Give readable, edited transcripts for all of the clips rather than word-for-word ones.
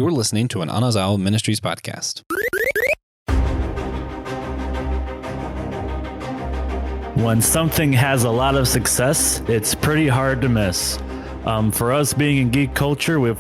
You're listening to an Anazao Ministries podcast. When something has a lot of success, it's pretty hard to miss. For us being in geek culture, we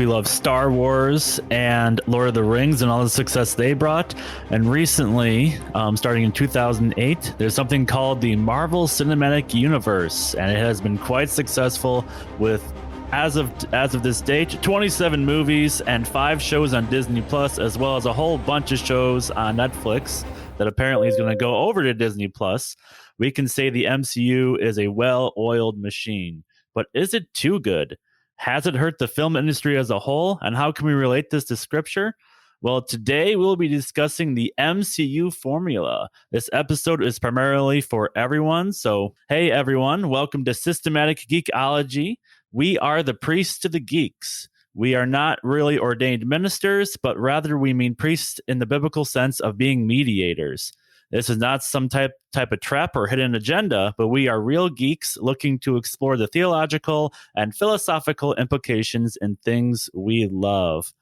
love Star Wars and Lord of the Rings and all the success they brought. And recently, starting in 2008, there's something called the Marvel Cinematic Universe, and it has been quite successful with, as of this date, 27 movies and 5 shows on Disney Plus, as well as a whole bunch of shows on Netflix that apparently is going to go over to Disney Plus. We can say the MCU is a well-oiled machine. But is it too good? Has it hurt the film industry as a whole? And how can we relate this to scripture? Well, today we'll be discussing the MCU formula. This episode is primarily for everyone. So, hey everyone, welcome to Systematic Geekology. We are the priests to the geeks. We are not really ordained ministers, but rather we mean priests in the biblical sense of being mediators. This is not some type of trap or hidden agenda, but we are real geeks looking to explore the theological and philosophical implications in things we love.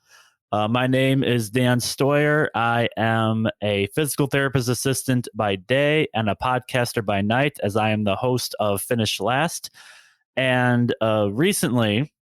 My name is Dan Stoyer. I am a physical therapist assistant by day and a podcaster by night, as I am the host of Finish Last. And recently,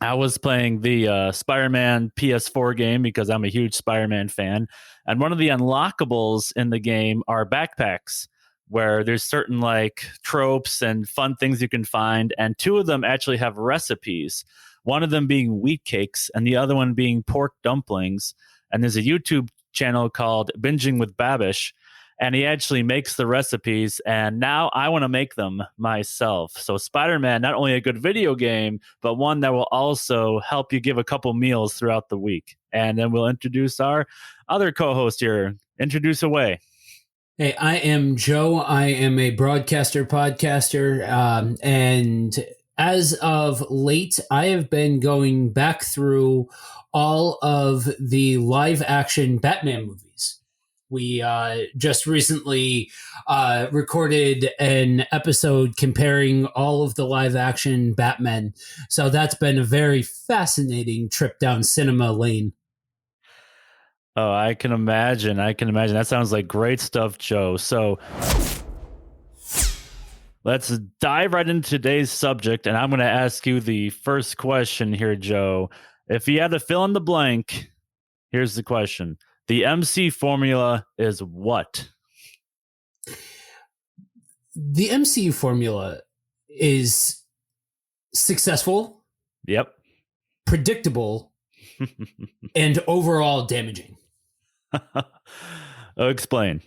I was playing the Spider-Man PS4 game because I'm a huge Spider-Man fan. And one of the unlockables in the game are backpacks, where there's certain like tropes and fun things you can find. And 2 of them actually have recipes, one of them being wheat cakes and the other one being pork dumplings. And there's a YouTube channel called Binging with Babish, and he actually makes the recipes, and now I want to make them myself. So Spider-Man, not only a good video game, but one that will also help you give a couple meals throughout the week. And then we'll introduce our other co-host here. Introduce away. Hey, I am Joe. I am a podcaster, and as of late, I have been going back through all of the live-action Batman movies. We just recently recorded an episode comparing all of the live-action Batman, so that's been a very fascinating trip down cinema lane. Oh, I can imagine. That sounds like great stuff, Joe. So let's dive right into today's subject, and I'm going to ask you the first question here, Joe. If you had to fill in the blank, here's the question. The MC formula is what? The MCU formula is successful, yep, predictable, and overall damaging. Explain.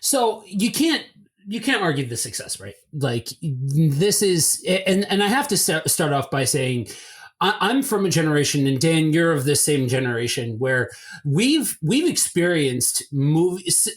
So you can't argue the success, right? Like this is, and I have to start off by saying I'm from a generation, and Dan, you're of the same generation, where we've experienced movies,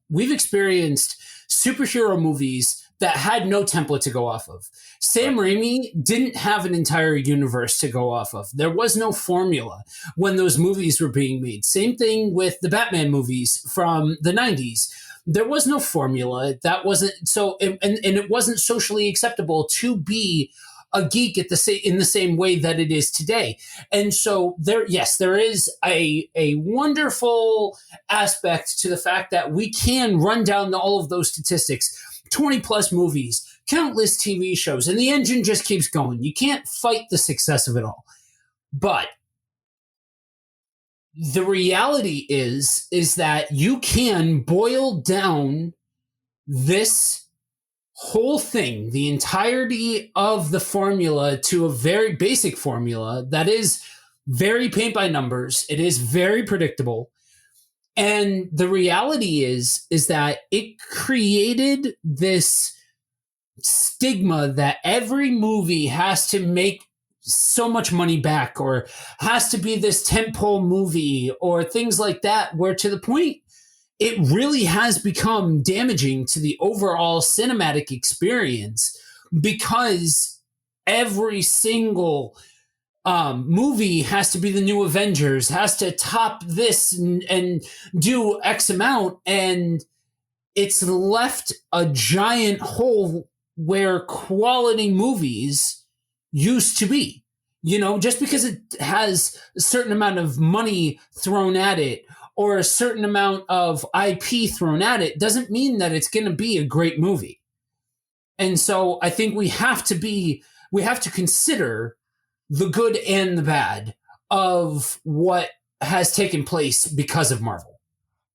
we've experienced superhero movies that had no template to go off of. Sam Raimi didn't have an entire universe to go off of. There was no formula when those movies were being made. Same thing with the Batman movies from the 90s. There was no formula. That wasn't so, and it wasn't socially acceptable to be a geek in the same way that it is today. And so there is a wonderful aspect to the fact that we can run down all of those statistics, 20 plus movies, countless TV shows, and the engine just keeps going. You can't fight the success of it all. But the reality is that you can boil down this whole thing, the entirety of the formula, to a very basic formula that is very paint by numbers. It is very predictable. And the reality is that it created this stigma that every movie has to make so much money back, or has to be this tentpole movie, or things like that, where to the point it really has become damaging to the overall cinematic experience, because every single movie has to be the new Avengers, has to top this and do X amount, and it's left a giant hole where quality movies used to be. Just because it has a certain amount of money thrown at it or a certain amount of IP thrown at it doesn't mean that it's going to be a great movie. And so I think we have to consider the good and the bad of what has taken place because of Marvel.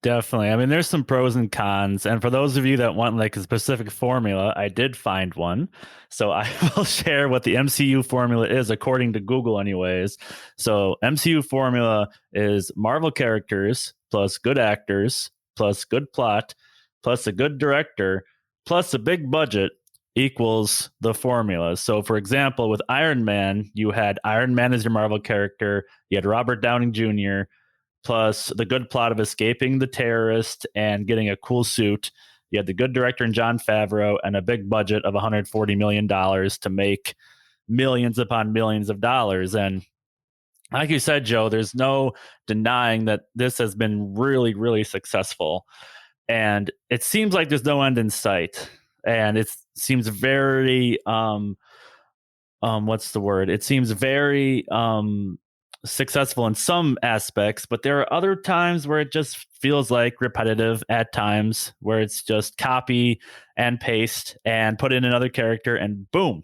Definitely. I mean, there's some pros and cons. And for those of you that want like a specific formula, I did find one. So I will share what the MCU formula is according to Google anyways. So MCU formula is Marvel characters plus good actors plus good plot plus a good director plus a big budget equals the formula. So for example, with Iron Man, you had Iron Man as your Marvel character. You had Robert Downey Jr., plus the good plot of escaping the terrorist and getting a cool suit. You had the good director in Jon Favreau and a big budget of $140 million to make millions upon millions of dollars. And like you said, Joe, there's no denying that this has been really, really successful. And it seems like there's no end in sight. And it seems very, what's the word? It seems very, successful in some aspects, but there are other times where it just feels like repetitive at times, where it's just copy and paste and put in another character and boom,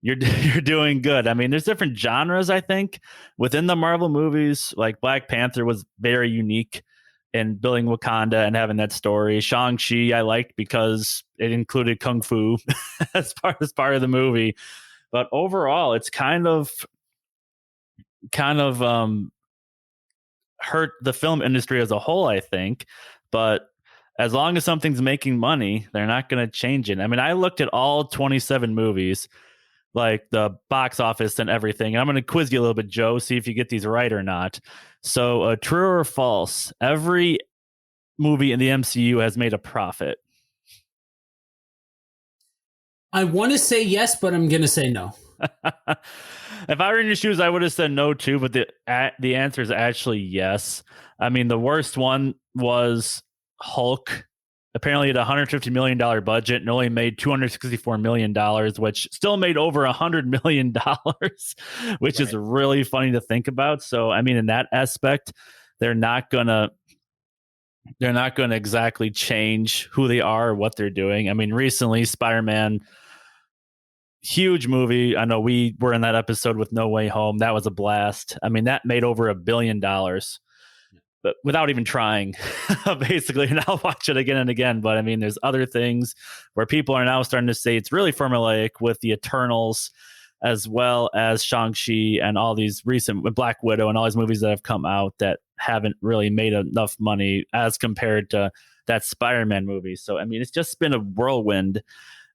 you're doing good. I mean, there's different genres, I think, within the Marvel movies. Like Black Panther was very unique in building Wakanda and having that story. Shang-Chi I liked because it included Kung Fu as part of the movie. But overall, it's kind of hurt the film industry as a whole, I think. But as long as something's making money, they're not going to change it. I mean, I looked at all 27 movies, like the box office and everything. I'm going to quiz you a little bit, Joe, see if you get these right or not. So true or false, every movie in the MCU has made a profit. I want to say yes, but I'm going to say no. If I were in your shoes, I would have said no too, but the answer is actually yes. I mean, the worst one was Hulk. Apparently, it had a $150 million budget and only made $264 million, which still made over $100 million, which is really funny to think about. So, I mean, in that aspect, they're not gonna exactly change who they are or what they're doing. I mean, recently, Spider-Man, huge movie. I know we were in that episode with No Way Home. That was a blast. I mean, that made over $1 billion, but without even trying, basically. And I'll watch it again and again. But I mean, there's other things where people are now starting to say it's really formulaic with the Eternals, as well as Shang-Chi and all these recent Black Widow and all these movies that have come out that haven't really made enough money as compared to that Spider-Man movie. So, I mean, it's just been a whirlwind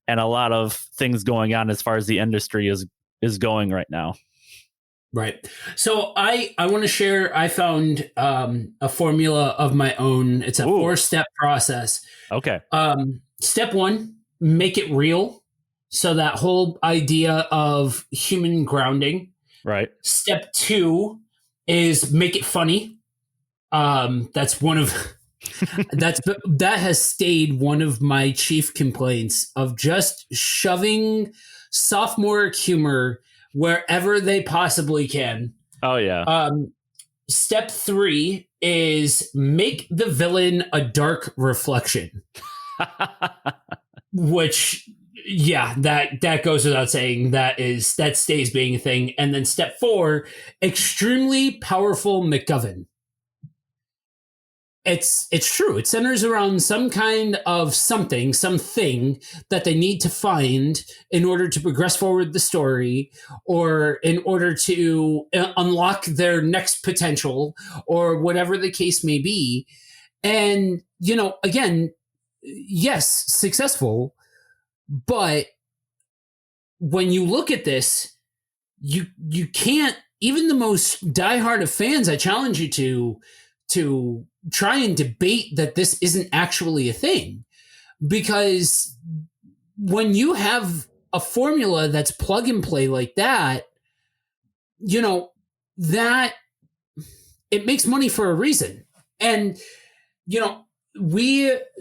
and a lot of things going on as far as the industry is going right now. Right. So I want to share, I found a formula of my own. It's a 4-step process. Okay. Step 1, make it real. So that whole idea of human grounding. Right. Step 2 is make it funny. That's one of... that has stayed one of my chief complaints of just shoving sophomore humor wherever they possibly can. Oh yeah. Step 3 is make the villain a dark reflection. Which, yeah, that goes without saying. That stays being a thing. And then step 4, extremely powerful McGovern. It's true. It centers around some kind of something that they need to find in order to progress forward the story, or in order to unlock their next potential, or whatever the case may be. And, again, yes, successful, but when you look at this, you can't, even the most diehard of fans, I challenge you to try and debate that this isn't actually a thing, because when you have a formula that's plug and play like that, that it makes money for a reason. And,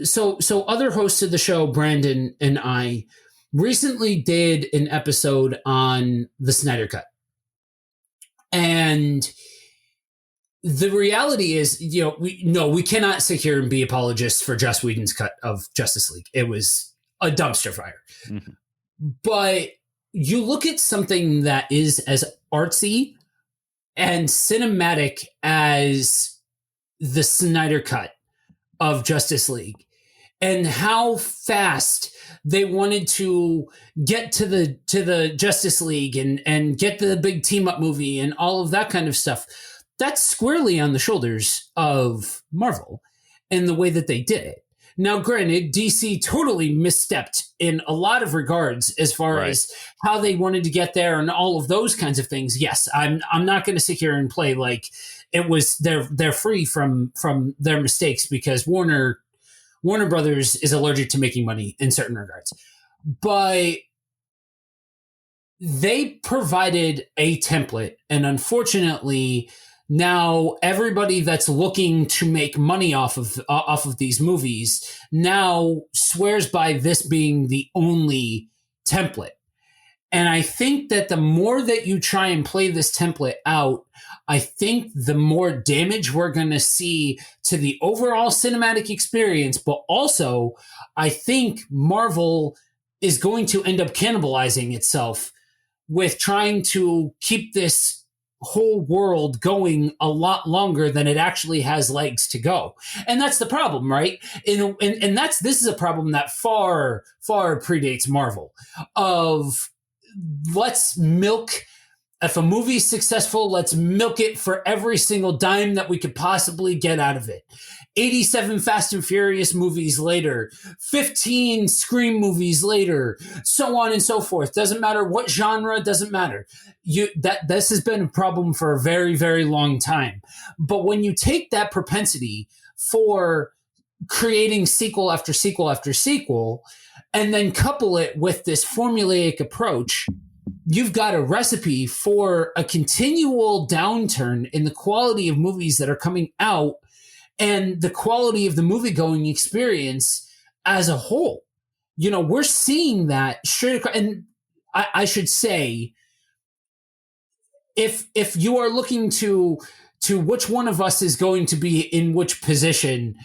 so other hosts of the show, Brandon and I, recently did an episode on the Snyder Cut. And the reality is, we cannot sit here and be apologists for Joss Whedon's cut of Justice League. It was a dumpster fire. Mm-hmm. But you look at something that is as artsy and cinematic as the Snyder cut of Justice League, and how fast they wanted to get to the Justice League and get the big team up movie and all of that kind of stuff. That's squarely on the shoulders of Marvel and the way that they did it. Now, granted, DC totally misstepped in a lot of regards as far as how they wanted to get there and all of those kinds of things. Yes, I'm not going to sit here and play like it was they're free from their mistakes, because Warner Brothers is allergic to making money in certain regards. But they provided a template, and unfortunately, now everybody that's looking to make money off of these movies now swears by this being the only template. And I think that the more that you try and play this template out, I think the more damage we're going to see to the overall cinematic experience. But also, I think Marvel is going to end up cannibalizing itself with trying to keep this whole world going a lot longer than it actually has legs to go. And that's the problem, right? And this is a problem that far predates Marvel, of let's milk, if a movie's successful, let's milk it for every single dime that we could possibly get out of it. 87 Fast and Furious movies later, 15 Scream movies later, so on and so forth. Doesn't matter what genre, doesn't matter. This has been a problem for a very, very long time. But when you take that propensity for creating sequel after sequel after sequel, and then couple it with this formulaic approach, you've got a recipe for a continual downturn in the quality of movies that are coming out and the quality of the movie-going experience as a whole. We're seeing that straight across. And I should say, if you are looking to which one of us is going to be in which position,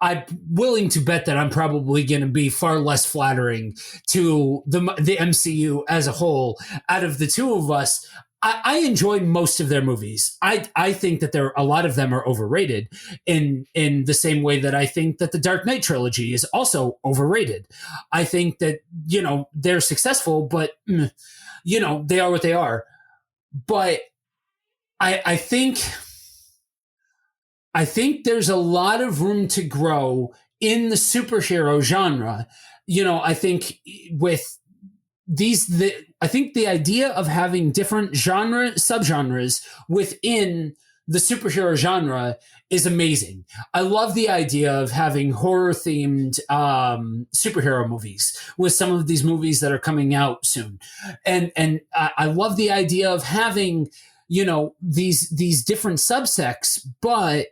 I'm willing to bet that I'm probably going to be far less flattering to the MCU as a whole out of the two of us. I enjoy most of their movies. I think that a lot of them are overrated in the same way that I think that the Dark Knight trilogy is also overrated. I think that, they're successful, but, they are what they are. But I think there's a lot of room to grow in the superhero genre. I think with I think the idea of having different subgenres within the superhero genre is amazing. I love the idea of having horror-themed superhero movies with some of these movies that are coming out soon. And I love the idea of having, these different subsects, but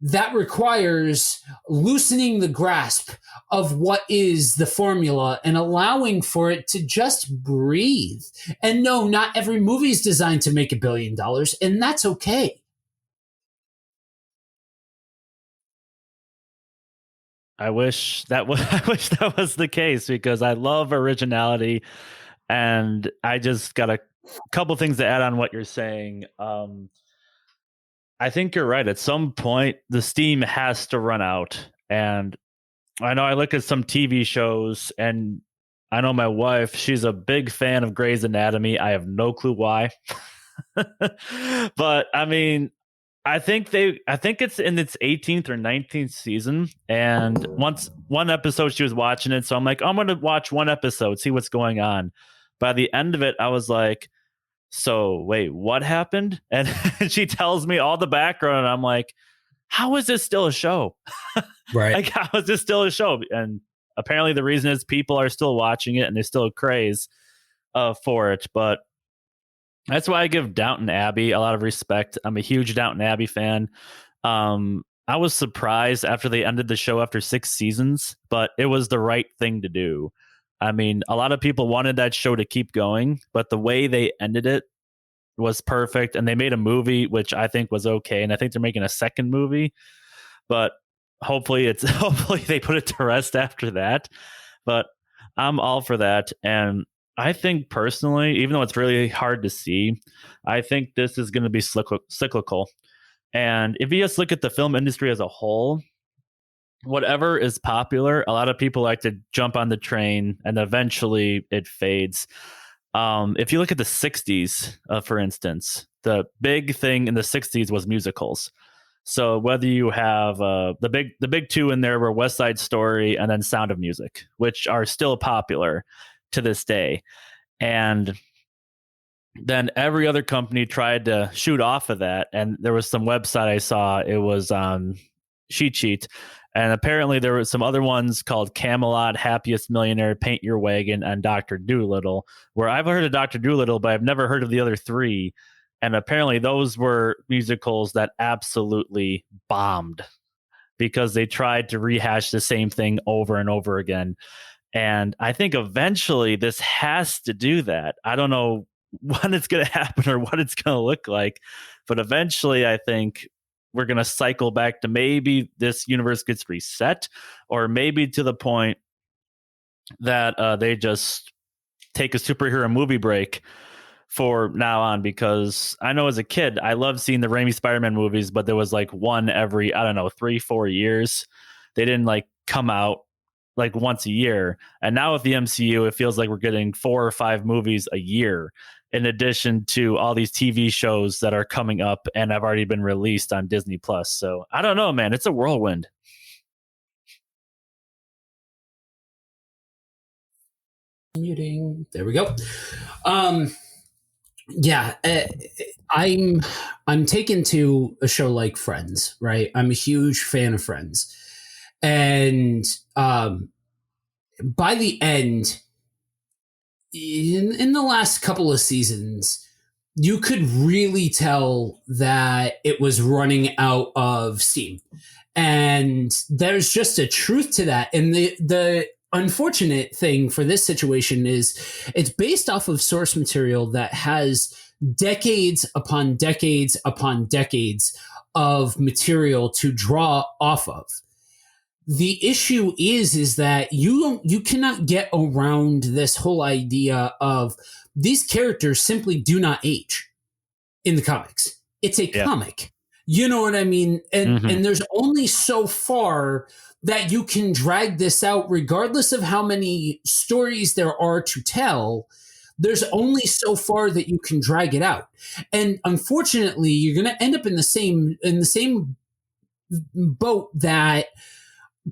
that requires loosening the grasp of what is the formula and allowing for it to just breathe. And no, not every movie is designed to make $1 billion, and that's okay. I wish that was the case, because I love originality, and I just got a couple things to add on what you're saying. I think you're right. At some point, the steam has to run out. And I know I look at some TV shows, and I know my wife, she's a big fan of Grey's Anatomy. I have no clue why. But I mean, I think it's in its 18th or 19th season. And one episode she was watching it. So I'm like, I'm going to watch one episode, see what's going on. By the end of it, I was like, so wait, what happened? And she tells me all the background, and I'm like, how is this still a show? Right. Like, how is this still a show? And apparently the reason is people are still watching it, and there's still a craze for it. But that's why I give Downton Abbey a lot of respect. I'm a huge Downton Abbey fan. I was surprised after they ended the show after 6 seasons, but it was the right thing to do. I mean, a lot of people wanted that show to keep going, but the way they ended it was perfect, and they made a movie which I think was okay, and I think they're making a second movie, but hopefully they put it to rest after that. But I'm all for that, and I think personally, even though it's really hard to see, I think this is going to be cyclical. And if you just look at the film industry as a whole, whatever is popular, a lot of people like to jump on the train, and eventually it fades. If you look at the 60s, for instance, the big thing in the 60s was musicals. So whether you have the big two in there were West Side Story and then Sound of Music, which are still popular to this day. And then every other company tried to shoot off of that. And there was some website I saw, it was Cheat Sheet. And apparently there were some other ones called Camelot, Happiest Millionaire, Paint Your Wagon, and Dr. Dolittle, where I've heard of Dr. Dolittle, but I've never heard of the other three. And apparently those were musicals that absolutely bombed because they tried to rehash the same thing over and over again. And I think eventually this has to do that. I don't know when it's going to happen or what it's going to look like, but eventually I think we're going to cycle back to maybe this universe gets reset, or maybe to the point that they just take a superhero movie break for now on. Because I know as a kid, I loved seeing the Raimi Spider-Man movies, but there was like one every, 3-4 years. They didn't like come out like once a year. And now with the MCU, it feels like we're getting 4 or 5 movies a year, in addition to all these TV shows that are coming up and have already been released on Disney Plus. So I don't know, man. It's a whirlwind. Muting. There we go. Yeah, I'm taken to a show like Friends, right? I'm a huge fan of Friends, and by the end, in the last couple of seasons, you could really tell that it was running out of steam, and there's just a truth to that. And the unfortunate thing for this situation is it's based off of source material that has decades upon decades upon decades of material to draw off of. The issue is that you cannot get around this whole idea of these characters simply do not age in the comics. It's a comic. You know what I mean? And there's only so far that you can drag this out, regardless of how many stories there are to tell. There's only so far that you can drag it out. And unfortunately, you're going to end up in the same boat that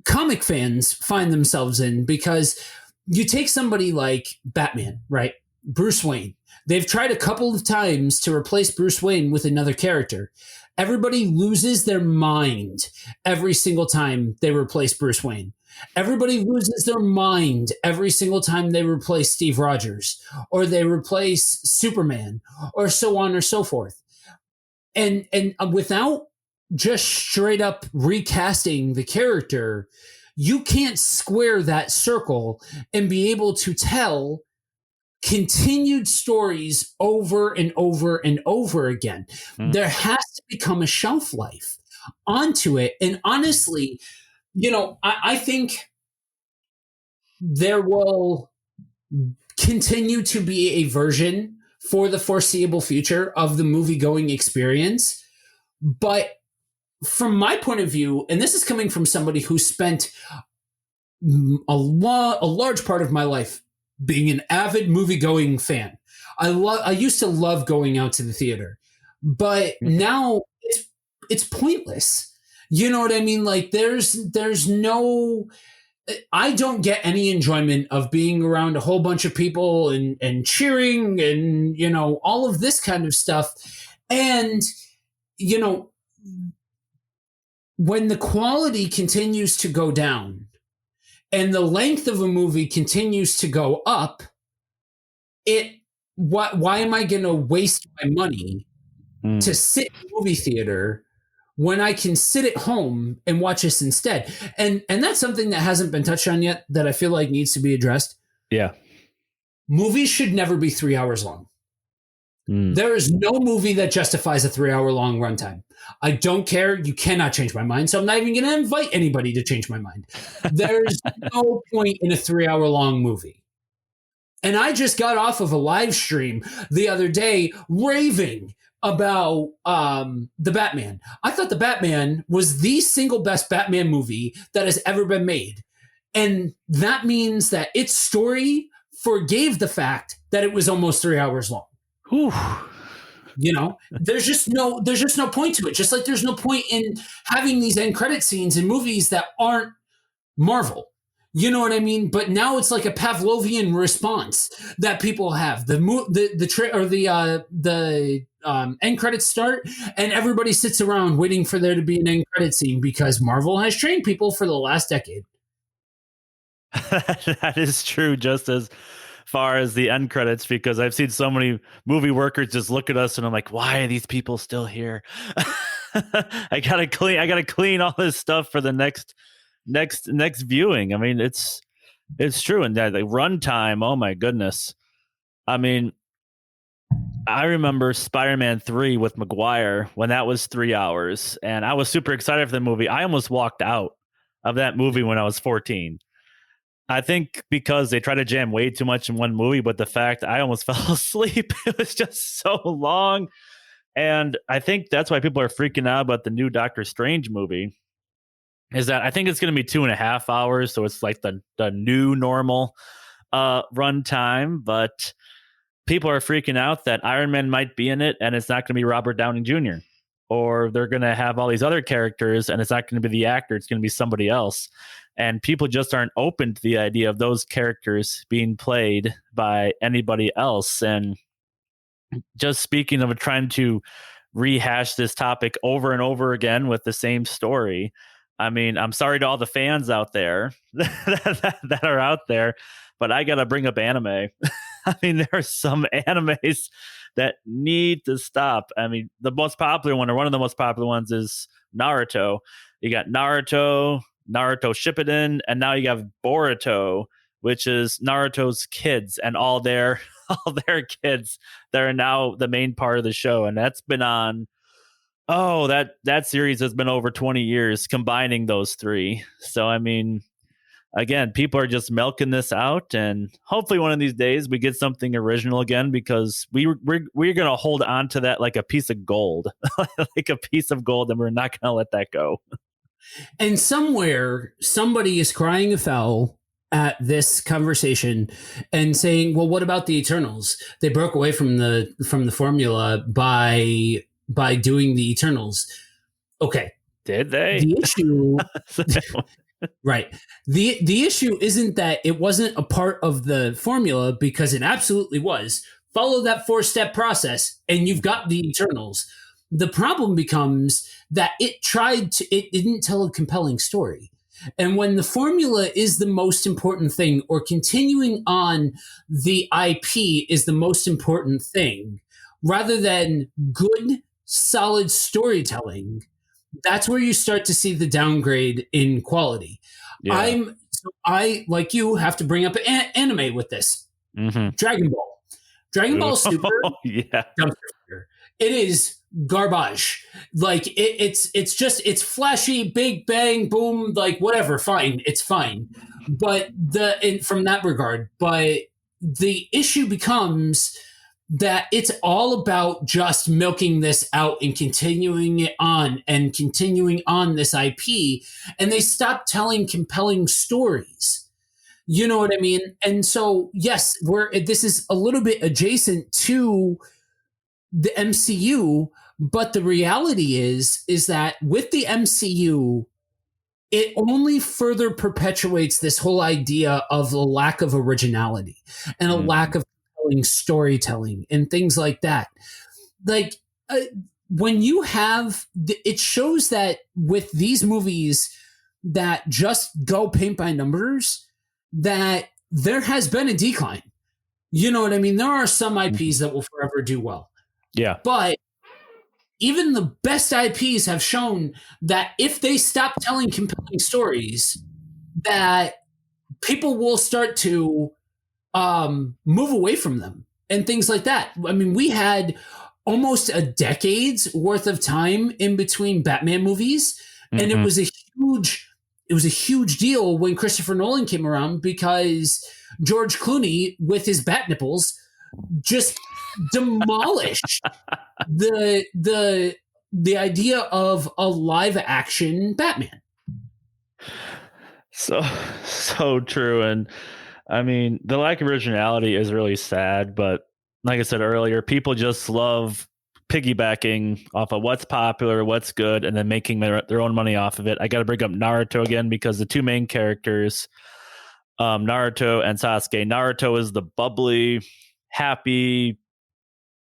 comic fans find themselves in, because you take somebody like Batman, right? Bruce Wayne. They've tried a couple of times to replace Bruce Wayne with another character. Everybody loses their mind every single time they replace Bruce Wayne. Everybody loses their mind every single time they replace Steve Rogers, or they replace Superman, or so on or so forth. And without just straight up recasting the character, you can't square that circle and be able to tell continued stories over and over and over again. There has to become a shelf life onto it. And honestly, I think there will continue to be a version for the foreseeable future of the movie-going experience. But from my point of view, and this is coming from somebody who spent a large part of my life being an avid movie-going fan. I used to love going out to the theater, but now it's pointless. You know what I mean? Like there's no, I don't get any enjoyment of being around a whole bunch of people and cheering and, all of this kind of stuff. And, when the quality continues to go down and the length of a movie continues to go up, why am I going to waste my money to sit in a movie theater when I can sit at home and watch this instead? And that's something that hasn't been touched on yet that I feel like needs to be addressed. Yeah. Movies should never be 3 hours long. There is no movie that justifies a 3-hour long runtime. I don't care. You cannot change my mind. So I'm not even going to invite anybody to change my mind. There's no point in a 3-hour long movie. And I just got off of a live stream the other day raving about the Batman. I thought the Batman was the single best Batman movie that has ever been made. And that means that its story forgave the fact that it was almost 3 hours long. Whew. You know, there's just no point to it. Just like there's no point in having these end credit scenes in movies that aren't Marvel. You know what I mean? But now it's like a Pavlovian response that people have. The end credits start, and everybody sits around waiting for there to be an end credit scene because Marvel has trained people for the last decade. That is true, just as far as the end credits, because I've seen so many movie workers just look at us and I'm like, why are these people still here? I gotta clean all this stuff for the next viewing. I mean, it's true. And that the runtime, oh my goodness. I mean, I remember Spider-Man 3 with Maguire when that was 3 hours, and I was super excited for the movie. I almost walked out of that movie when I was 14. I think because they try to jam way too much in one movie, but the fact I almost fell asleep, it was just so long. And I think that's why people are freaking out about the new Doctor Strange movie, is that I think it's going to be 2.5 hours. So it's like the new normal run time, but people are freaking out that Iron Man might be in it and it's not going to be Robert Downey Jr. Or they're going to have all these other characters and it's not going to be the actor. It's going to be somebody else. And people just aren't open to the idea of those characters being played by anybody else. And just speaking of trying to rehash this topic over and over again with the same story, I mean, I'm sorry to all the fans out there that are out there, but I got to bring up anime. I mean, there are some animes that need to stop. I mean, the most popular one, or one of the most popular ones, is Naruto. You got Naruto Shippuden, and now you have Boruto, which is Naruto's kids and all their kids that are now the main part of the show. And that's been on, that series has been over 20 years combining those three. So, I mean, again, people are just milking this out, and hopefully one of these days we get something original again, because we're going to hold on to that like a piece of gold, like a piece of gold, and we're not going to let that go. And somewhere somebody is crying foul at this conversation and saying, well, what about the Eternals? They broke away from the formula by doing the Eternals. Okay. Did they? The issue right. The issue isn't that it wasn't a part of the formula, because it absolutely was. Follow that 4-step process and you've got the Eternals. The problem becomes that it didn't tell a compelling story. And when the formula is the most important thing, or continuing on the IP is the most important thing, rather than good, solid storytelling, that's where you start to see the downgrade in quality. Yeah. I, like you, have to bring up anime with this. Mm-hmm. Dragon Ball Super. Yeah. It is garbage. Like it's flashy, big bang, boom, like whatever. Fine. It's fine. But from that regard, but the issue becomes that it's all about just milking this out and continuing on this IP, and they stop telling compelling stories. You know what I mean? And so, yes, this is a little bit adjacent to the MCU, but the reality is that with the MCU, it only further perpetuates this whole idea of a lack of originality and a lack of storytelling and things like that. Like when you have, it shows that with these movies that just go paint by numbers, that there has been a decline. You know what I mean? There are some IPs that will forever do well. Yeah. But even the best IPs have shown that if they stop telling compelling stories, that people will start to move away from them. and things like that. I mean, we had almost a decade's worth of time in between Batman movies, and it was a huge deal when Christopher Nolan came around, because George Clooney with his bat nipples just demolished the idea of a live action Batman. So true. And I mean, the lack of originality is really sad, but like I said earlier, people just love piggybacking off of what's popular, what's good, and then making their own money off of it. I got to bring up Naruto again, because the two main characters, Naruto and Sasuke. Naruto is the bubbly, happy,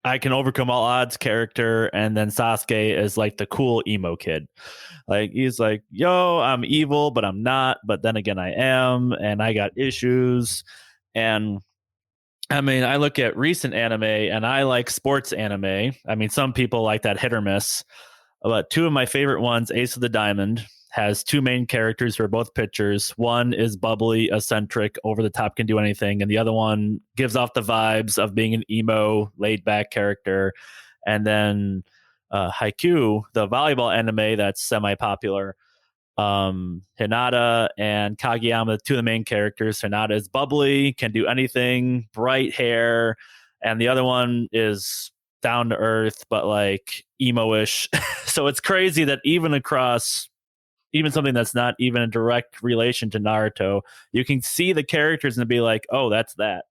I can overcome all odds character, and then Sasuke is like the cool emo kid. Like, he's like, yo, I'm evil, but I'm not. But then again, I am, and I got issues. And I mean, I look at recent anime, and I like sports anime. I mean, some people like that hit or miss. But two of my favorite ones, Ace of the Diamond, has two main characters who are both pitchers. One is bubbly, eccentric, over the top, can do anything. And the other one gives off the vibes of being an emo, laid back character. And then Haikyuu, the volleyball anime that's semi-popular, Hinata and Kageyama, two of the main characters. Hinata is bubbly, can do anything, bright hair. And the other one is down to earth, but like emo-ish. So it's crazy that even across something that's not even a direct relation to Naruto, you can see the characters and be like, oh, that's that.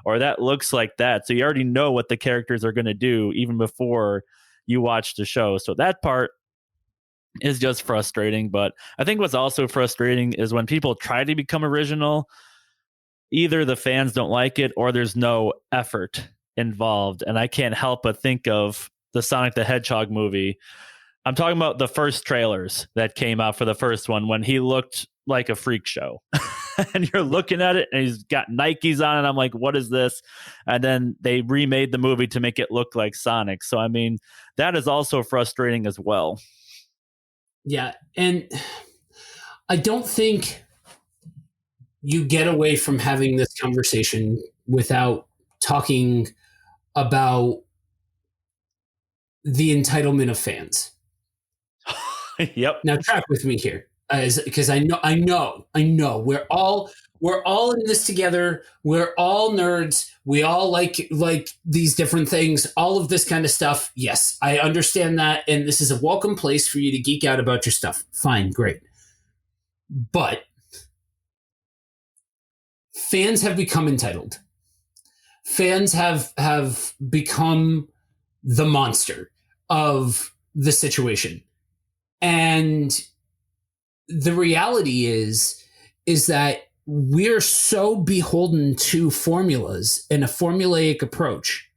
Or that looks like that. So you already know what the characters are going to do even before you watch the show. So that part is just frustrating. But I think what's also frustrating is when people try to become original, either the fans don't like it or there's no effort involved. And I can't help but think of the Sonic the Hedgehog movie. I'm talking about the first trailers that came out for the first one, when he looked like a freak show. And you're looking at it and he's got Nikes on, and I'm like, what is this? And then they remade the movie to make it look like Sonic. So, I mean, that is also frustrating as well. Yeah. And I don't think you get away from having this conversation without talking about the entitlement of fans. Yep. Now track with me here, because I know we're all in this together. We're all nerds. We all like these different things, all of this kind of stuff. Yes, I understand that, and this is a welcome place for you to geek out about your stuff. Fine, great. But fans have become entitled. Fans have become the monster of the situation. And the reality is that we're so beholden to formulas and a formulaic approach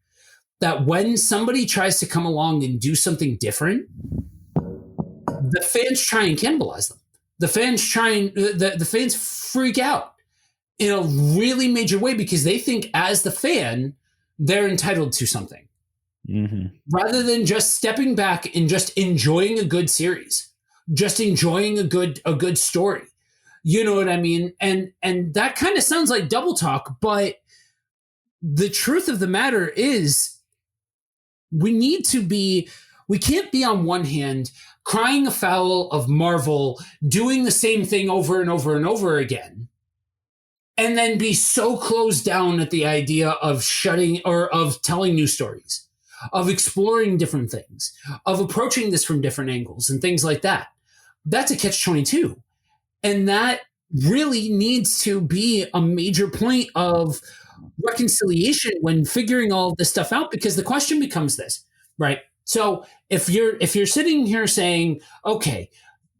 that when somebody tries to come along and do something different, the fans try and cannibalize them. The fans freak out in a really major way, because they think as the fan, they're entitled to something. Mm-hmm. Rather than just stepping back and just enjoying a good series, just enjoying a good story. You know what I mean? And that kind of sounds like double talk, but the truth of the matter is we can't be on one hand crying afoul of Marvel doing the same thing over and over and over again, and then be so closed down at the idea of shutting or of telling new stories, of exploring different things, of approaching this from different angles and things like that. That's a catch-22. And that really needs to be a major point of reconciliation when figuring all of this stuff out, because the question becomes this, right? So if you're sitting here saying, okay,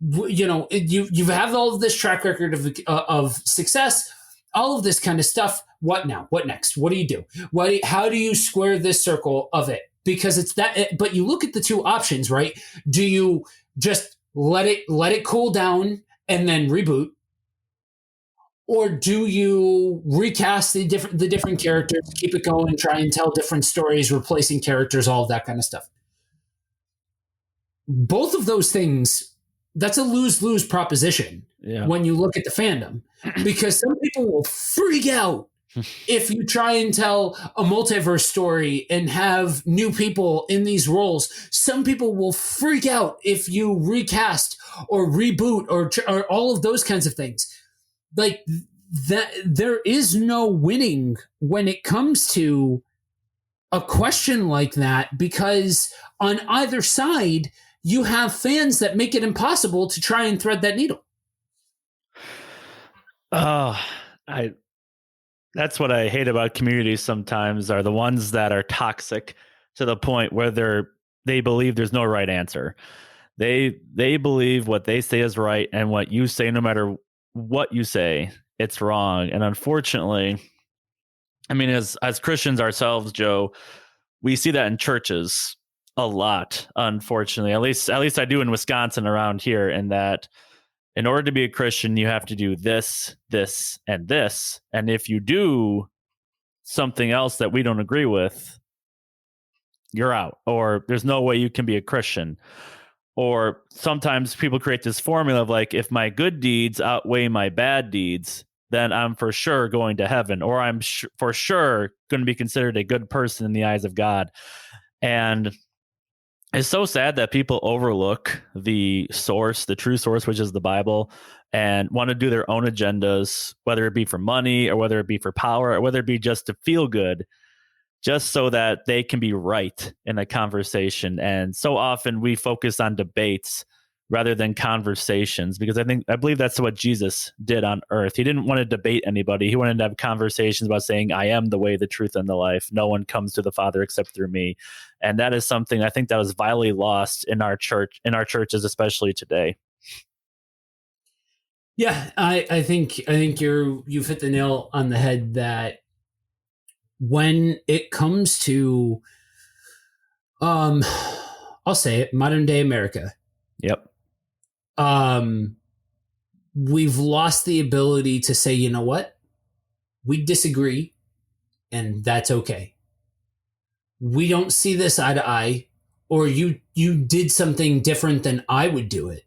you know, you have all of this track record of success, all of this kind of stuff, what now? What next? What do you do? How do you square this circle of it? Because it's that, but you look at the two options, right? Do you just let it cool down and then reboot? Or do you recast the different characters, keep it going, try and tell different stories, replacing characters, all of that kind of stuff? Both of those things, that's a lose-lose proposition when you look at the fandom. Because some people will freak out If you try and tell a multiverse story and have new people in these roles, some people will freak out if you recast or reboot or all of those kinds of things. Like that, there is no winning when it comes to a question like that, because on either side, you have fans that make it impossible to try and thread that needle. That's what I hate about communities sometimes, are the ones that are toxic to the point where they believe there's no right answer. They believe what they say is right, and what you say, no matter what you say, it's wrong. And unfortunately, I mean, as Christians ourselves, Joe, we see that in churches a lot, unfortunately. At least I do in Wisconsin around here, and that in order to be a Christian, you have to do this, this, and this. And if you do something else that we don't agree with, you're out, or there's no way you can be a Christian. Or sometimes people create this formula of like, if my good deeds outweigh my bad deeds, then I'm for sure going to heaven, or I'm for sure going to be considered a good person in the eyes of God. And it's so sad that people overlook the source, the true source, which is the Bible, and want to do their own agendas, whether it be for money or whether it be for power or whether it be just to feel good, just so that they can be right in a conversation. And so often we focus on debates rather than conversations, because I believe that's what Jesus did on earth. He didn't want to debate anybody. He wanted to have conversations about saying, I am the way, the truth, and the life. No one comes to the Father except through me. And that is something I think that was vitally lost in our churches, especially today. Yeah, I think you've hit the nail on the head, that when it comes to I'll say it, modern day America. Yep. We've lost the ability to say, you know what? We disagree, and that's okay. We don't see this eye to eye, or you did something different than I would do it,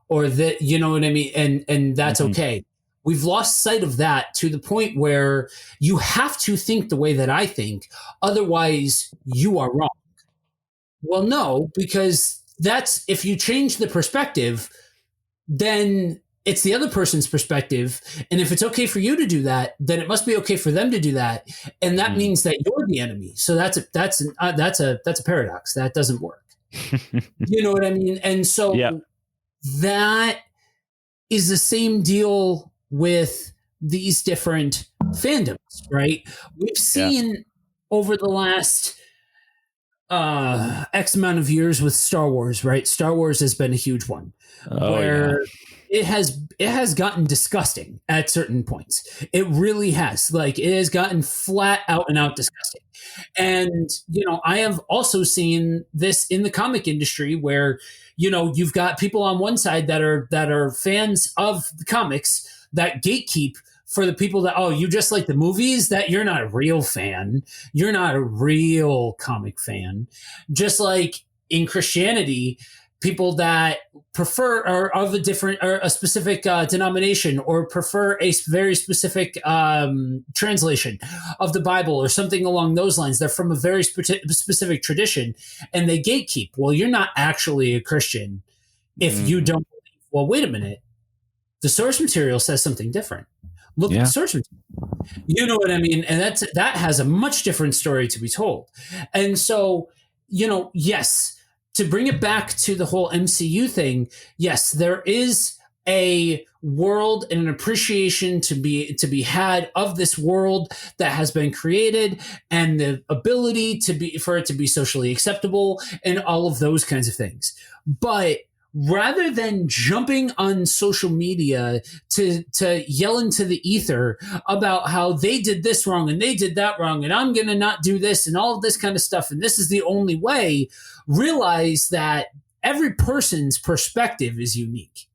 or that, you know what I mean? And that's okay. We've lost sight of that to the point where you have to think the way that I think, otherwise you are wrong. Well, no, because that's, if you change the perspective, then it's the other person's perspective. And if it's okay for you to do that, then it must be okay for them to do that. And that means that you're the enemy. So that's a paradox. That doesn't work. You know what I mean? And so that is the same deal with these different fandoms, right? We've seen over the last X amount of years with Star Wars, right? Star Wars has been a huge one, where it has gotten disgusting at certain points. It really has. Like, it has gotten flat out and out disgusting. And, you know, I have also seen this in the comic industry where, you know, you've got people on one side that are fans of the comics that gatekeep for the people that, oh, you just like the movies, that you're not a real fan. You're not a real comic fan. Just like in Christianity, people that prefer or of a different or a specific denomination, or prefer a very specific translation of the Bible or something along those lines. They're from a very specific tradition, and they gatekeep. Well, you're not actually a Christian if you don't believe. Well, wait a minute. The source material says something different. Look at the source material. You know what I mean? And that has a much different story to be told. And so, you know, yes, to bring it back to the whole MCU thing, yes, there is a world and an appreciation to be had of this world that has been created, and the ability for it to be socially acceptable and all of those kinds of things. But rather than jumping on social media to yell into the ether about how they did this wrong and they did that wrong, and I'm going to not do this and all of this kind of stuff, and this is the only way, realize that every person's perspective is unique.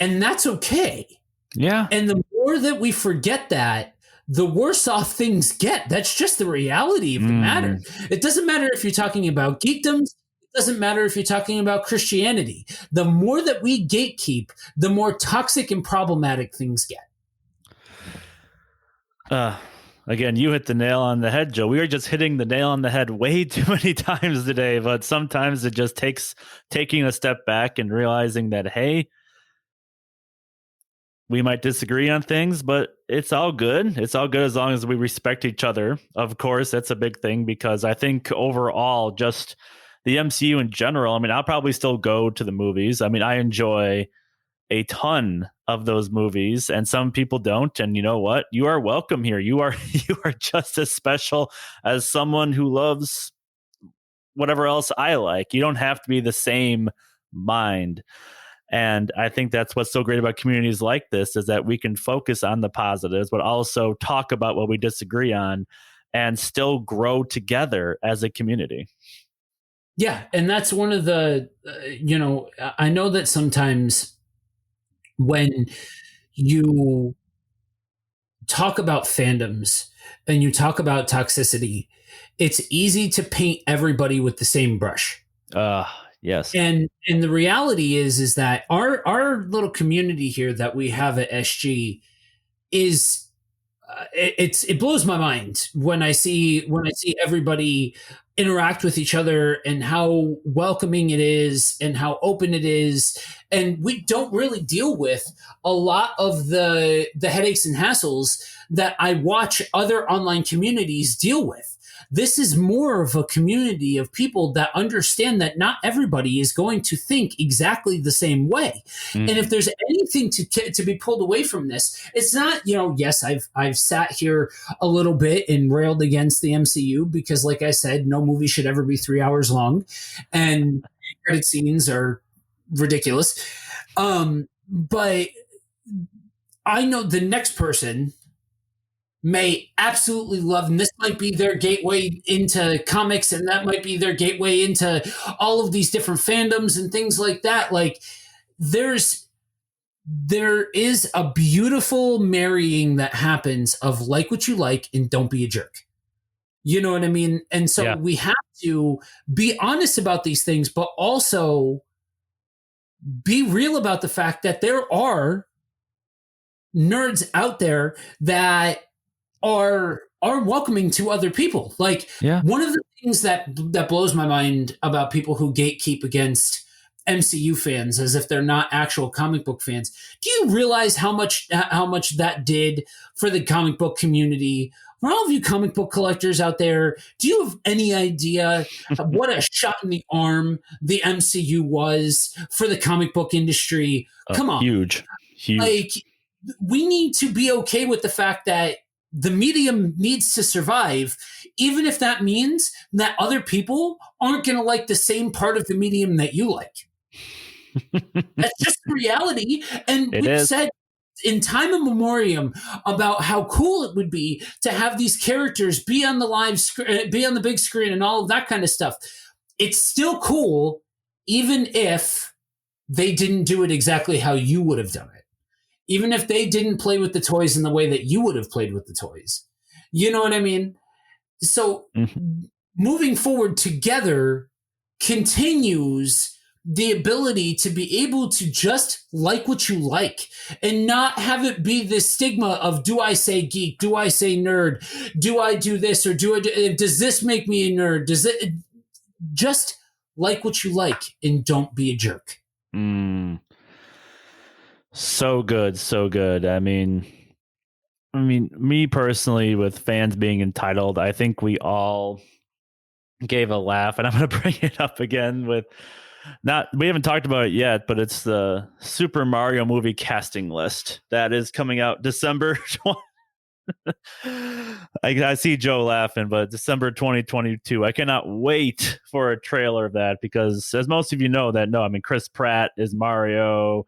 And that's okay. Yeah. And the more that we forget that, the worse off things get. That's just the reality of the matter. It doesn't matter if you're talking about geekdoms. Doesn't matter if you're talking about Christianity. The more that we gatekeep, the more toxic and problematic things get. Uh, Again, you hit the nail on the head, Joe. We are just hitting the nail on the head way too many times today, but sometimes it just takes taking a step back and realizing that, hey, we might disagree on things, but it's all good. It's all good as long as we respect each other. Of course, that's a big thing because I think overall, just the MCU in general, I mean, I'll probably still go to the movies. I mean, I enjoy a ton of those movies and some people don't, and you know what, you are welcome here. You are just as special as someone who loves whatever else I like. You don't have to be the same mind. And I think that's what's so great about communities like this, is that we can focus on the positives but also talk about what we disagree on and still grow together as a community. Yeah, and that's one of the I know that sometimes when you talk about fandoms and you talk about toxicity, it's easy to paint everybody with the same brush. Yes. And the reality is that our little community here that we have at SG is it blows my mind when I see everybody interact with each other and how welcoming it is and how open it is, and we don't really deal with a lot of the headaches and hassles that I watch other online communities deal with. This is more of a community of people that understand that not everybody is going to think exactly the same way. And if there's anything to be pulled away from this, it's not, yes, I've sat here a little bit and railed against the MCU because, like I said, no movie should ever be 3 hours long, and credit scenes are ridiculous. But I know the next person may absolutely love, and this might be their gateway into comics, and that might be their gateway into all of these different fandoms and things like that. Like there is a beautiful marrying that happens of like what you like and don't be a jerk. You know what I mean? And so we have to be honest about these things, but also be real about the fact that there are nerds out there that are welcoming to other people. Like one of the things that blows my mind about people who gatekeep against MCU fans as if they're not actual comic book fans. Do you realize how much that did for the comic book community? For all of you comic book collectors out there, do you have any idea what a shot in the arm the MCU was for the comic book industry? Come on. Huge. Like, we need to be okay with the fact that the medium needs to survive, even if that means that other people aren't going to like the same part of the medium that you like. That's just reality. And we've said in time immemorial about how cool it would be to have these characters be on the be on the big screen and all of that kind of stuff. It's still cool, even if they didn't do it exactly how you would have done it. Even if they didn't play with the toys in the way that you would have played with the toys. You know what I mean? So moving forward together continues the ability to be able to just like what you like and not have it be this stigma of, do I say geek? Do I say nerd? Do I do this or does this make me a nerd? Does it just like what you like and don't be a jerk? So good, so good. I mean, me personally, with fans being entitled, I think we all gave a laugh, and I'm going to bring it up again with we haven't talked about it yet, but it's the Super Mario movie casting list that is coming out December 20. I see Joe laughing, but December 2022. I cannot wait for a trailer of that because, as most of you know, Chris Pratt is Mario.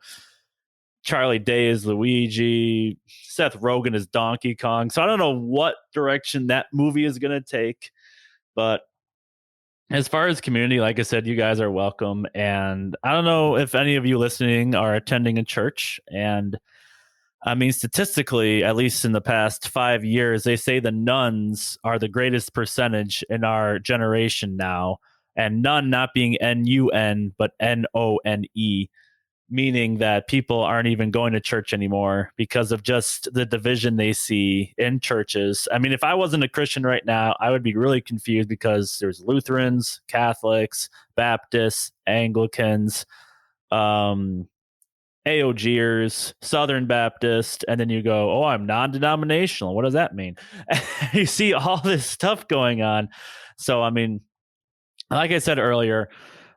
Charlie Day is Luigi, Seth Rogen is Donkey Kong. So I don't know what direction that movie is going to take. But as far as community, like I said, you guys are welcome. And I don't know if any of you listening are attending a church. And I mean, statistically, at least in the past 5 years, they say the nuns are the greatest percentage in our generation now. And nun not being N-U-N, but N-O-N-E. meaning that people aren't even going to church anymore because of just the division they see in churches. I mean, if I wasn't a Christian right now, I would be really confused because there's Lutherans, Catholics, Baptists, Anglicans, AOGers, Southern Baptist, and then you go, oh, I'm non-denominational. What does that mean? You see all this stuff going on. So, I mean, like I said earlier,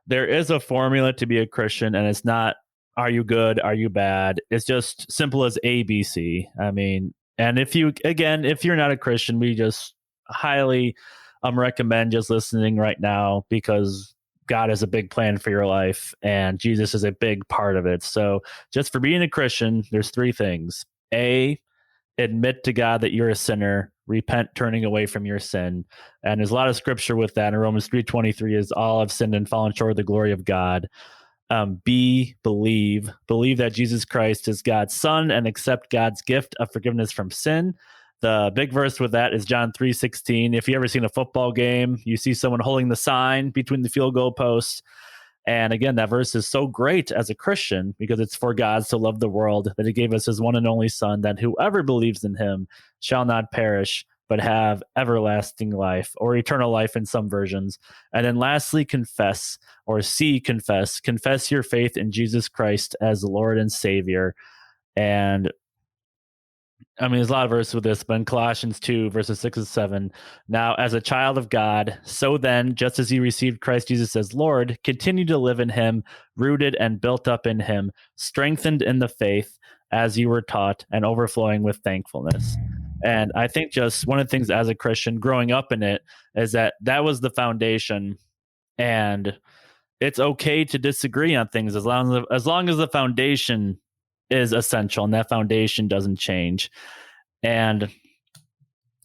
there is a formula to be a Christian, and it's not, are you good? Are you bad? It's just simple as ABC. I mean, and if you're not a Christian, we just highly recommend just listening right now, because God has a big plan for your life and Jesus is a big part of it. So just for being a Christian, there's three things. A, admit to God that you're a sinner, repent, turning away from your sin. And there's a lot of scripture with that. In Romans 3:23 is all have sinned and fallen short of the glory of God. B, believe that Jesus Christ is God's son and accept God's gift of forgiveness from sin. The big verse with that is John 3:16. If you ever seen a football game, you see someone holding the sign between the field goal posts. And again, that verse is so great as a Christian because it's for God so loved the world that he gave us his one and only son, that whoever believes in him shall not perish, but have everlasting life, or eternal life in some versions. And then lastly, confess your faith in Jesus Christ as Lord and Savior. And I mean, there's a lot of verses with this, but in Colossians 2, verses 6 and 7, now as a child of God, so then, just as you received Christ Jesus as Lord, continue to live in him, rooted and built up in him, strengthened in the faith as you were taught, and overflowing with thankfulness. And I think just one of the things as a Christian growing up in it is that was the foundation. And it's okay to disagree on things as long as the foundation is essential and that foundation doesn't change. And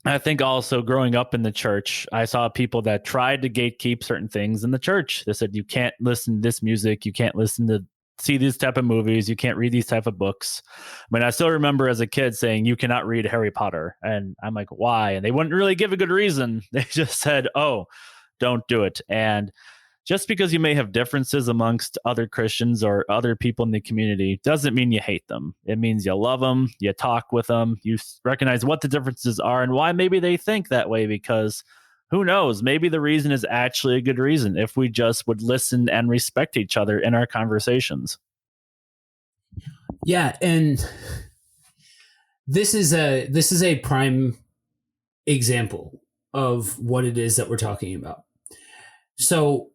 I think also growing up in the church, I saw people that tried to gatekeep certain things in the church. They said, you can't listen to this music. You can't see these type of movies. You can't read these type of books. I mean, I still remember as a kid saying, you cannot read Harry Potter. And I'm like, why? And they wouldn't really give a good reason. They just said, oh, don't do it. And just because you may have differences amongst other Christians or other people in the community doesn't mean you hate them. It means you love them, you talk with them, you recognize what the differences are and why maybe they think that way, because who knows, maybe the reason is actually a good reason if we just would listen and respect each other in our conversations. Yeah, and this is a prime example of what it is that we're talking about. So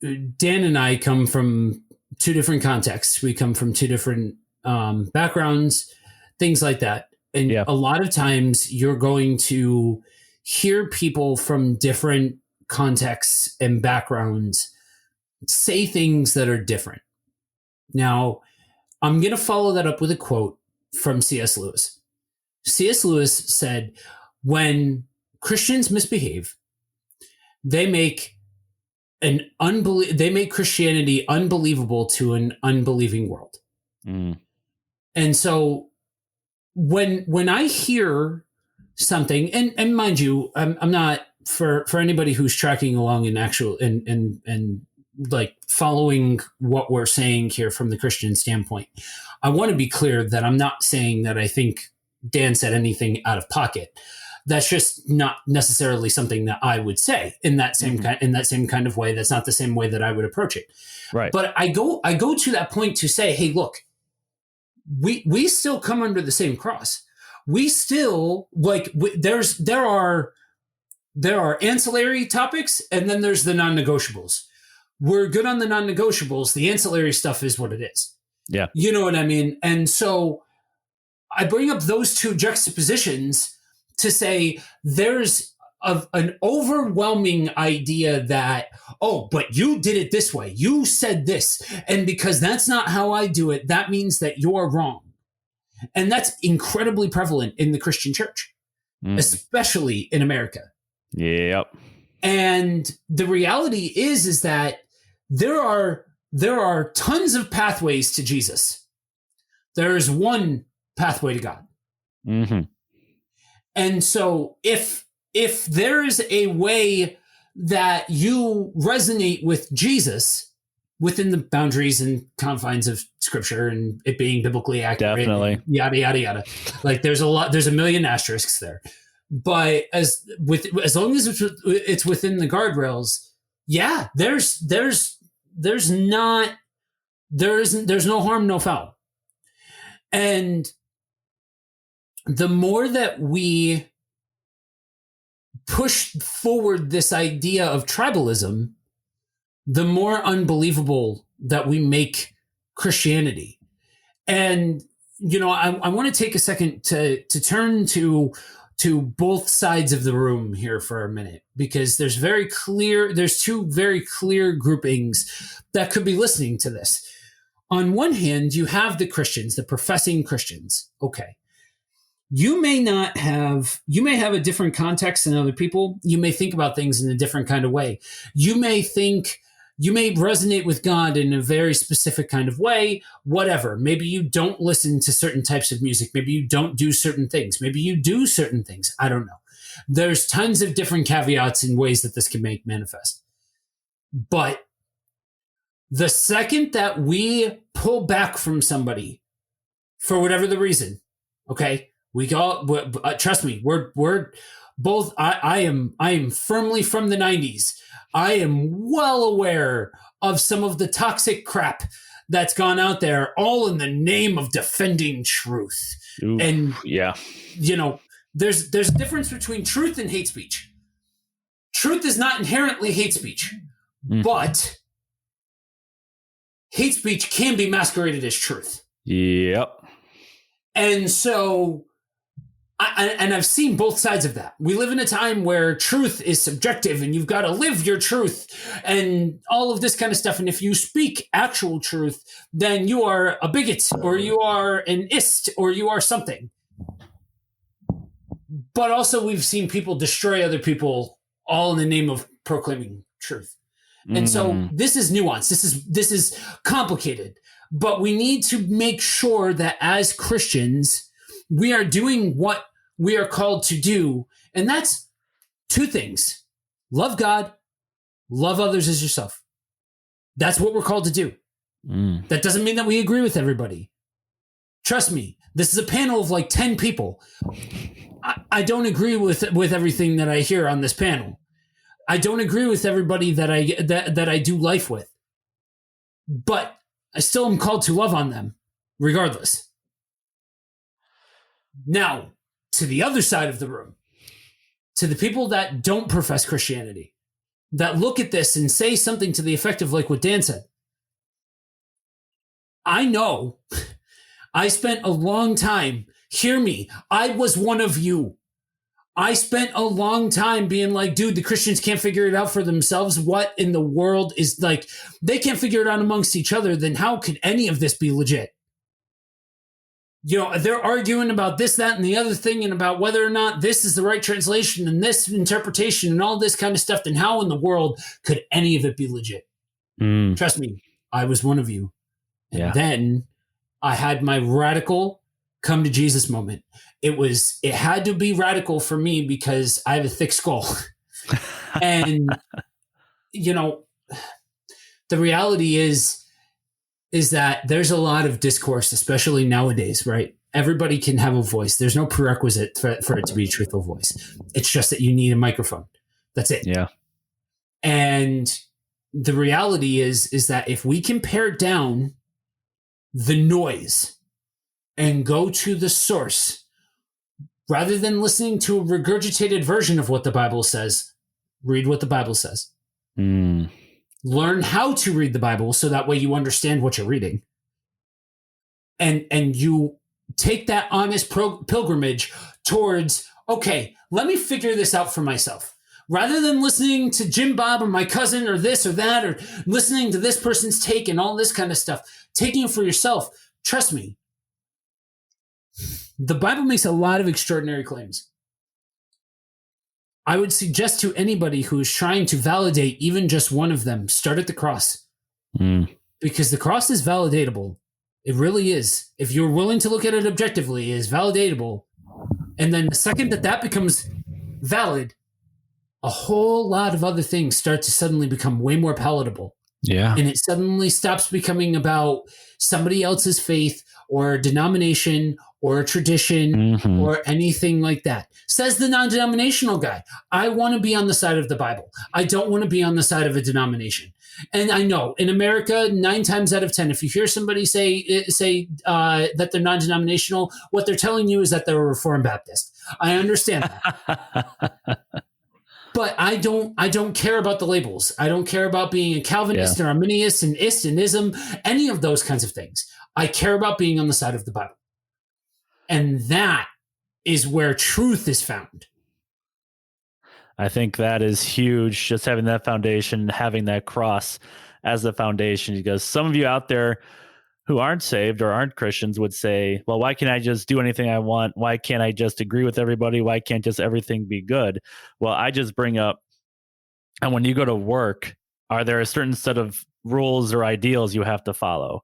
Dan and I come from two different contexts. We come from two different backgrounds, things like that. And a lot of times you're going to hear people from different contexts and backgrounds say things that are different. Now, I'm going to follow that up with a quote from C.S. Lewis. C.S. Lewis said, when Christians misbehave, they make Christianity unbelievable to an unbelieving world. Mm. And so when I hear something, and mind you, I'm not, for anybody who's tracking along in actual and like following what we're saying here from the Christian standpoint, I want to be clear that I'm not saying that I think Dan said anything out of pocket. That's just not necessarily something that I would say in that same kind of way. That's not the same way that I would approach it. Right. But I go to that point to say, hey, look, we still come under the same cross. We still there are ancillary topics, and then there's the non-negotiables. We're good on the non-negotiables. The ancillary stuff is what it is. Yeah. You know what I mean? And so I bring up those two juxtapositions to say there's an overwhelming idea that, oh, but you did it this way. You said this. And because that's not how I do it, that means that you're wrong. And that's incredibly prevalent in the Christian church, especially in America. Yep. And the reality is that there are tons of pathways to Jesus. There is one pathway to God. Mm-hmm. And so if there's a way that you resonate with Jesus, within the boundaries and confines of scripture and it being biblically accurate. Definitely. Yada, yada, yada. Like there's a million asterisks there. But as long as it's within the guardrails, yeah, there's no harm, no foul. And the more that we push forward this idea of tribalism, the more unbelievable that we make Christianity. And, I want to take a second to turn to both sides of the room here for a minute, because there's two very clear groupings that could be listening to this. On one hand, you have the Christians, the professing Christians. Okay. You may have a different context than other people. You may think about things in a different kind of way. You may resonate with God in a very specific kind of way, whatever. Maybe you don't listen to certain types of music. Maybe you don't do certain things. Maybe you do certain things. I don't know. There's tons of different caveats and ways that this can make manifest. But the second that we pull back from somebody for whatever the reason, okay, trust me, we're both, I am firmly from the 90s. I am well aware of some of the toxic crap that's gone out there, all in the name of defending truth. Ooh, and yeah, there's a difference between truth and hate speech. Truth is not inherently hate speech, but hate speech can be masqueraded as truth. Yep. And so I've seen both sides of that. We live in a time where truth is subjective and you've got to live your truth and all of this kind of stuff. And if you speak actual truth, then you are a bigot or you are an ist or you are something. But also we've seen people destroy other people all in the name of proclaiming truth. And so this is nuanced. This is complicated, but we need to make sure that as Christians, we are doing what we are called to do. And that's two things. Love God, love others as yourself. That's what we're called to do. That doesn't mean that we agree with everybody. Trust me, this is a panel of like 10 people. I don't agree with everything that I hear on this panel. I don't agree with everybody that I do life with. But I still am called to love on them, regardless. Now, to the other side of the room, to the people that don't profess Christianity, that look at this and say something to the effect of like what Dan said. I know I spent a long time, hear me, I was one of you. I spent a long time being like, dude, the Christians can't figure it out for themselves. What in the world is like, they can't figure it out amongst each other. Then how could any of this be legit? They're arguing about this, that, and the other thing, and about whether or not this is the right translation and this interpretation and all this kind of stuff. Then how in the world could any of it be legit? Trust me, I was one of you. And then I had my radical come to Jesus moment. It had to be radical for me because I have a thick skull. And, the reality is that there's a lot of discourse, especially nowadays, right? Everybody can have a voice. There's no prerequisite for it to be a truthful voice. It's just that you need a microphone. That's it. Yeah. And the reality is that if we can pare down the noise and go to the source, rather than listening to a regurgitated version of what the Bible says, read what the Bible says. Learn how to read the Bible so that way you understand what you're reading. And you take that honest pilgrimage towards, okay, let me figure this out for myself. Rather than listening to Jim Bob or my cousin or this or that, or listening to this person's take and all this kind of stuff, taking it for yourself, trust me, the Bible makes a lot of extraordinary claims. I would suggest to anybody who is trying to validate even just one of them, start at the cross. Because the cross is validatable. It really is. If you're willing to look at it objectively, it is validatable. And then the second that becomes valid, a whole lot of other things start to suddenly become way more palatable. Yeah. And it suddenly stops becoming about somebody else's faith or a denomination or a tradition or anything like that. Says the non-denominational guy. I want to be on the side of the Bible. I don't want to be on the side of a denomination. And I know in America, 9 times out of 10, if you hear somebody say that they're non-denominational, what they're telling you is that they're a Reformed Baptist. I understand that. But I don't care about the labels. I don't care about being a Calvinist or Arminius and ist and ism, any of those kinds of things. I care about being on the side of the Bible. And that is where truth is found. I think that is huge, just having that foundation, having that cross as the foundation, because some of you out there who aren't saved or aren't Christians would say, well, why can't I just do anything I want? Why can't I just agree with everybody? Why can't just everything be good? Well, I just bring up, and when you go to work, are there a certain set of rules or ideals you have to follow?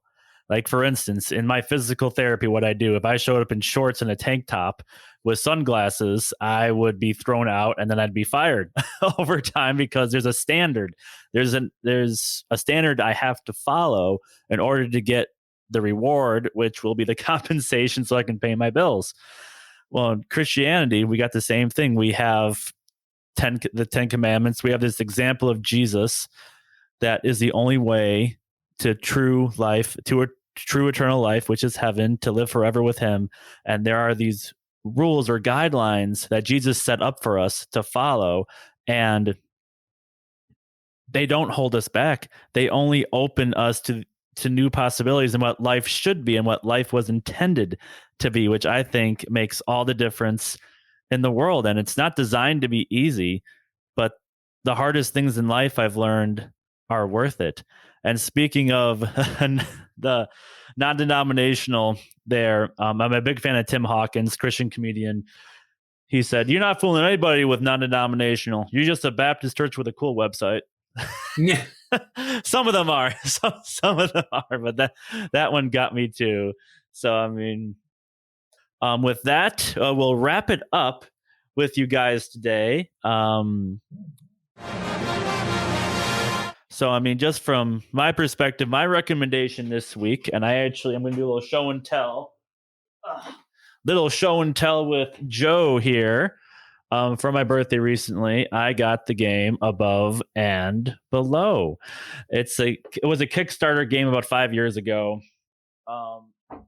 Like, for instance, in my physical therapy, what I do, if I showed up in shorts and a tank top with sunglasses, I would be thrown out and then I'd be fired over time, because there's a standard. There's a standard I have to follow in order to get the reward, which will be the compensation so I can pay my bills. Well, in Christianity, we got the same thing. We have the 10 Commandments. We have this example of Jesus that is the only way to true life, to a true eternal life, which is heaven, to live forever with him. And there are these rules or guidelines that Jesus set up for us to follow, and they don't hold us back. They only open us to new possibilities and what life should be and what life was intended to be, which I think makes all the difference in the world. And it's not designed to be easy, but the hardest things in life, I've learned, are worth it. And speaking of the non-denominational there, I'm a big fan of Tim Hawkins, Christian comedian. He said, "You're not fooling anybody with non-denominational. You're just a Baptist church with a cool website." Yeah. Some of them are. Some of them are, but that one got me too. So, I mean, with that, we'll wrap it up with you guys today. So, I mean, just from my perspective, my recommendation this week, and I'm going to do a little show and tell. With Joe here. For my birthday recently, I got the game Above and Below. It was a Kickstarter game about 5 years ago.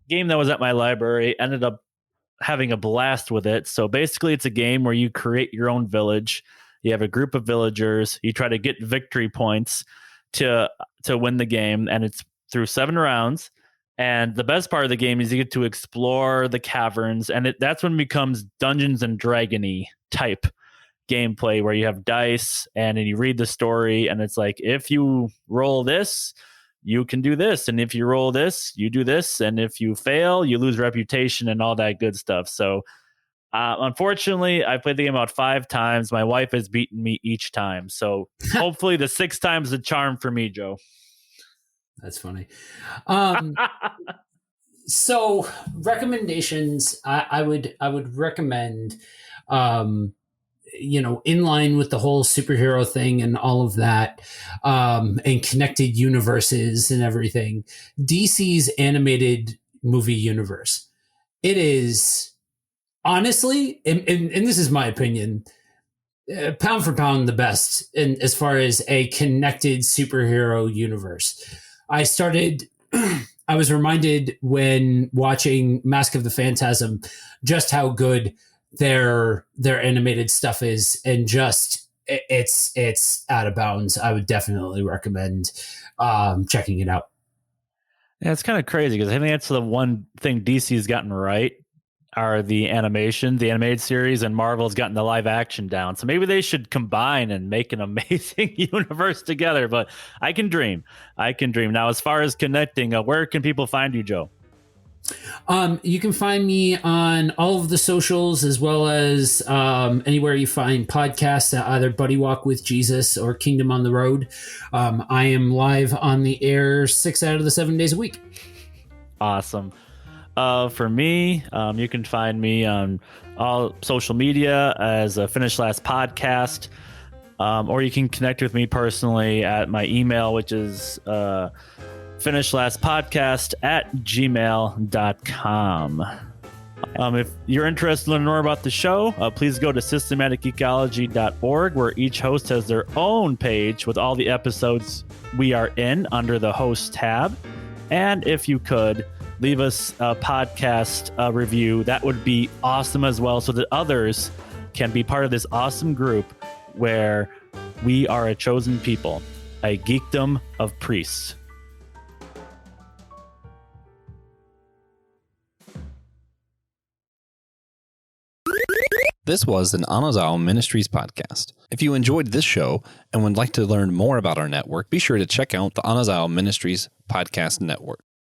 Game that was at my library. Ended up having a blast with it. So basically, it's a game where you create your own village. You have a group of villagers. You try to get victory points to win the game, and it's through 7 rounds. And the best part of the game is you get to explore the caverns, and that's when it becomes Dungeons and Dragon-y type gameplay, where you have dice and then you read the story, and it's like, if you roll this, you can do this, and if you roll this, you do this, and if you fail, you lose reputation and all that good stuff. So unfortunately, I played the game about 5 times. My wife has beaten me each time, so hopefully the 6th time is a charm for me, Joe. That's funny. So recommendations, I would recommend, in line with the whole superhero thing and all of that, and connected universes and everything, DC's animated movie universe. It is honestly, and this is my opinion, pound for pound the best in as far as a connected superhero universe. I was reminded when watching Mask of the Phantasm just how good their animated stuff is, and just it's out of bounds. I would definitely recommend checking it out. Yeah, it's kind of crazy because I think that's the one thing DC's gotten right, are the animated series, and Marvel's gotten the live action down. So maybe they should combine and make an amazing universe together, but I can dream. Now, as far as connecting, where can people find you, Joe? You can find me on all of the socials, as well as anywhere you find podcasts, either Buddy Walk with Jesus or Kingdom on the Road. I am live on the air 6 out of the 7 days a week. Awesome. For me, you can find me on all social media as a Finish Last Podcast. or you can connect with me personally at my email, which is finishlastpodcast@gmail.com. If you're interested to learn more about the show, please go to systematicgeekology.org, where each host has their own page with all the episodes we are in under the host tab. And if you could leave us a podcast review, that would be awesome as well, so that others can be part of this awesome group where we are a chosen people, a geekdom of priests. This was an Anazao Ministries podcast. If you enjoyed this show and would like to learn more about our network, be sure to check out the Anazao Ministries Podcast Network.